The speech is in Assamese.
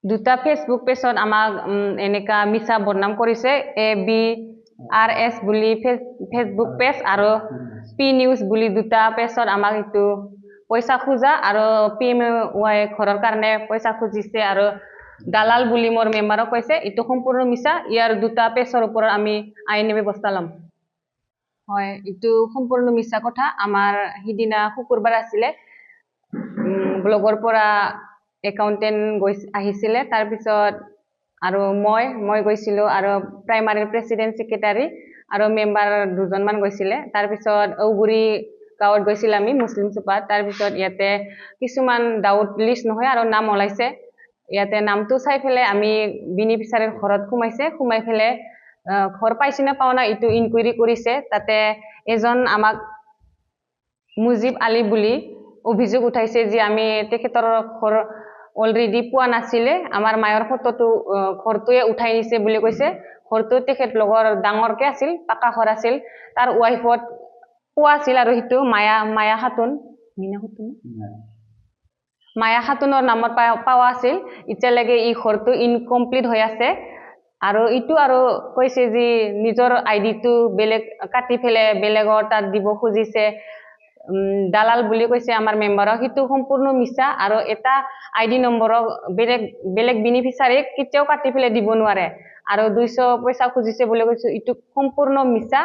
দুটা ফেসবুক পেজত আমাক এনেকা মিছা বদনাম কৰিছে ABRS বুলি ফেসবুক পেজ আৰু পি নিউজ বুলি দুটা পেজত আমাক এইটো পইচা খোজা আৰু PMY ঘৰৰ কাৰণে পইচা খুজিছে আৰু দালাল বুলি মোৰ মেম্বাৰক কৈছে এইটো সম্পূৰ্ণ মিছা ইয়াৰ দুটা পেজৰ ওপৰত আমি আইনী ব্যৱস্থা ল'ম হয় এইটো সম্পূৰ্ণ মিছা কথা আমাৰ সিদিনা শুকুৰবাৰ আছিলে ব্লগৰ পৰা একাউন্টেন্ট আহিছিলে তাৰ পিছত আৰু মই গৈছিলো আৰু প্ৰাইমাৰী প্ৰেসিডেন্ট সেক্ৰেটাৰী আৰু মেম্বাৰ দুজনমান গৈছিলে তাৰ পিছত ঔগুৰি গাঁৱত গৈছিল আমি মুছলিম সুপাত তাৰ পিছত ইয়াতে কিছুমান ডাউট লিষ্ট নহয় আৰু নাম ওলাইছে ইয়াতে নামটো চাই ফেলে আমি বেনিফিচিয়াৰীৰ ঘৰত সোমাই ফেলে ঘৰ পাইছে না পাও না ইটো ইনকুৱাৰী কৰিছে তাতে এজন আমাক মুজিব আলী বুলি অভিযোগ উঠাইছে যে আমি তেখেতৰ ঘৰ অলৰেডি পোৱা নাছিলে আমাৰ মায়ৰ ফটোটো ঘৰটোৱে উঠাই নিছে বুলি কৈছে ঘৰটো তেখেত লগৰ ডাঙৰকে আছিল পাকা ঘৰ আছিল তাৰ ওয়াইফত পোৱা আছিল আৰু হিটো মায়া খাতুন মায়া খাতুনৰ নামত পাওয়া আছিল ইতিয়ালৈকে ই ঘৰটো ইনকমপ্লিট হৈ আছে আৰু ইটো আৰু কৈছে যে নিজৰ আইডিটো বেলেগ কাটি ফেলে বেলেগৰ তাত দিব খুজিছে দালাল বুলি কৈছে আমাৰ মেম্বাৰক হিটো সম্পূৰ্ণ মিছা আৰু এটা আইডি নম্বৰক বেলেগ বেনিফিচিয়াৰীক কেতিয়াও কাটি ফেলে দিব নোৱাৰে আৰু 200 পইচা খুজিছে বুলি কৈছে ইটো সম্পূৰ্ণ মিছা